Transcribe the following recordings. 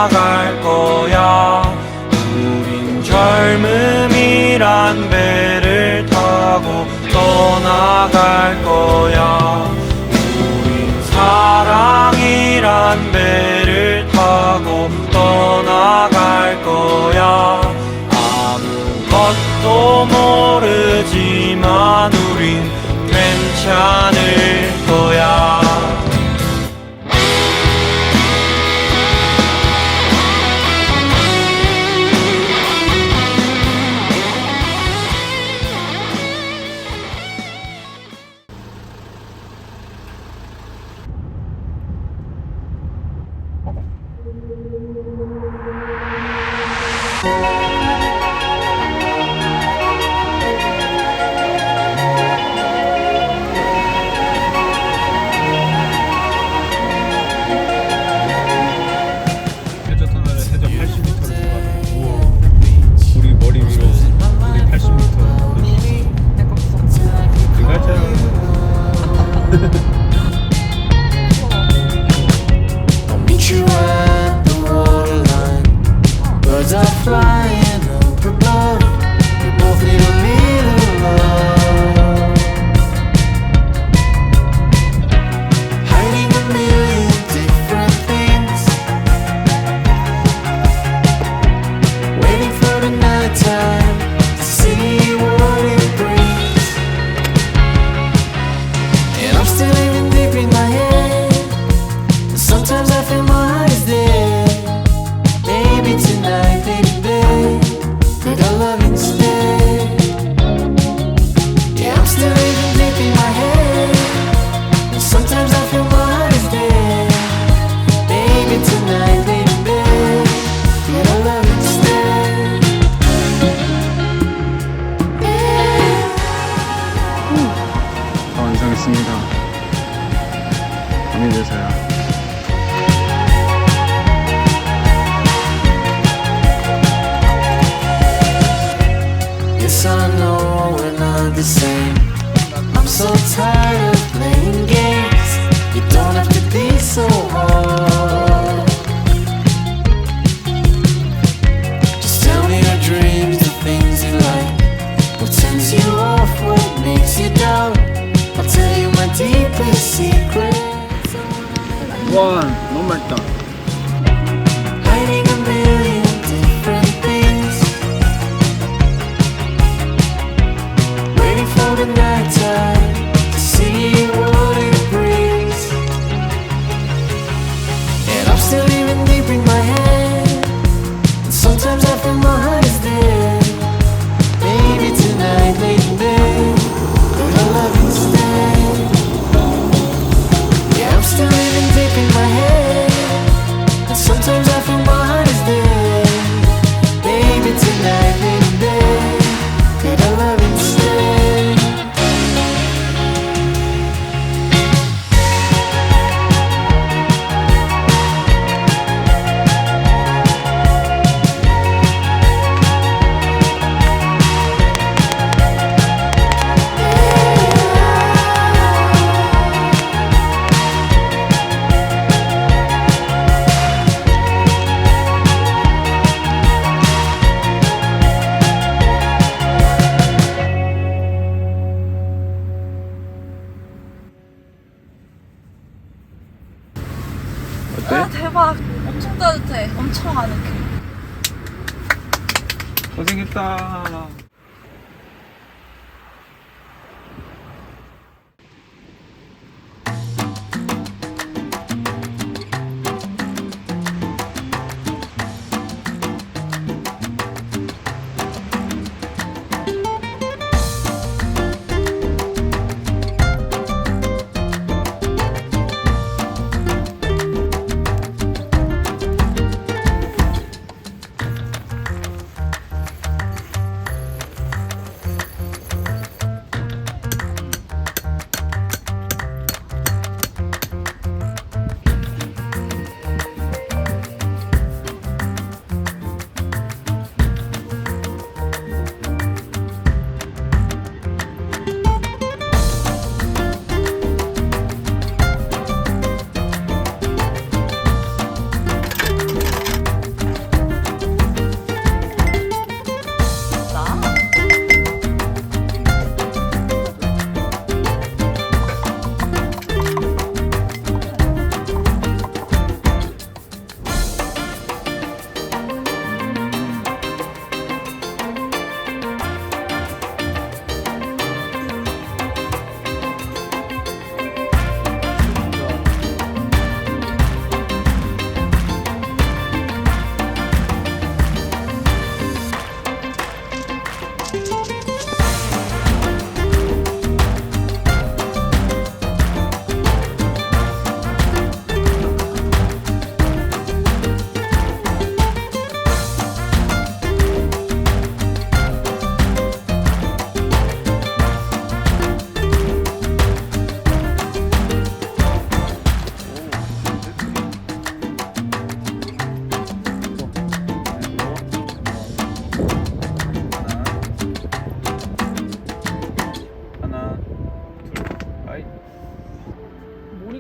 떠나갈 거야. 우린 젊음이란 배를 타고 떠나갈 거야. 우린 사랑이란 배를 타고 떠나갈 거야. 아무것도 모르지만 우린 괜찮을 거야. 완성했습니다. 밤이 돼서야. Yes, I know we're not the same. I'm so tired of playing games. You don't have to be so hard. Just tell me your dreams, the things you like. What turns you off, what makes you doubt. I'll tell you my deepest secrets. 와, 너무 맛있다. Hiding a million different things. Waiting for the night time to see what it brings. And I'm still living deep in my head. And sometimes I feel my heart is dead. Maybe tonight, late in bed, but I love you instead. Yeah, I'm still living deep in my head. And sometimes I feel my heart is dead. Maybe tonight, late in bed, but I love you instead. 어때? 아 대박 엄청 따뜻해 엄청 아늑해 고생했다.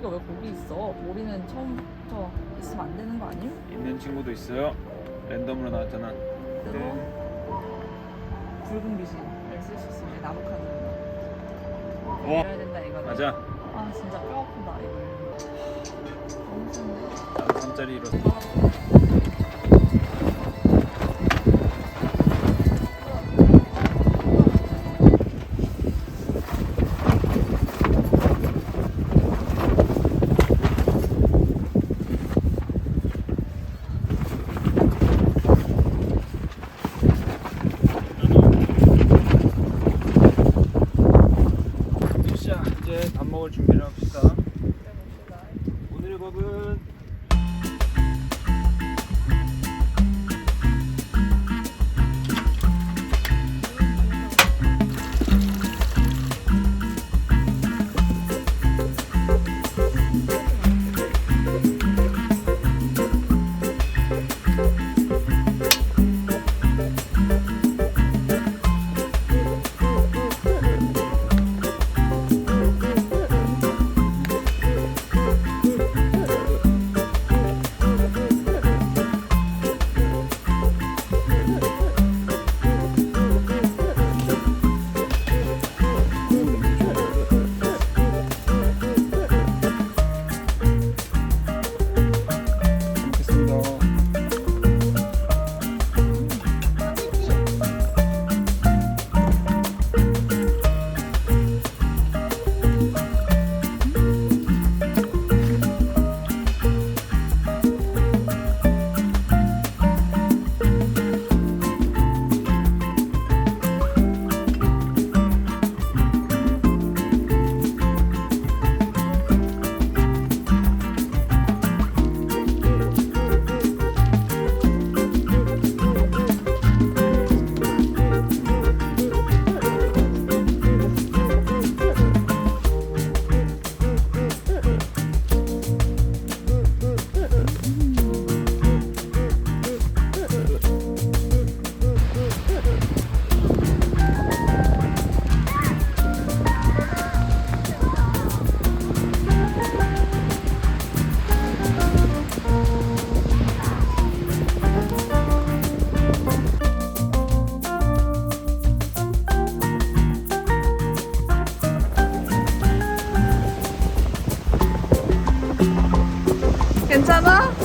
모리가 왜 거기 있어? 모리는 처음부터 있으면 안 되는 거 아니에요? 있는 친구도 있어요. 랜덤으로 나왔잖아. 붉은 귀신을 쓸 수 있을 때 나무 카드 어, 이래야 된다 이거. 맞아. 아 진짜 뼈 아프다 이거. 너무 센데. 나도 3짜리 이뤘어. 자, 이제 밥 먹을 준비를 합시다. 오늘의 밥은 괜찮아?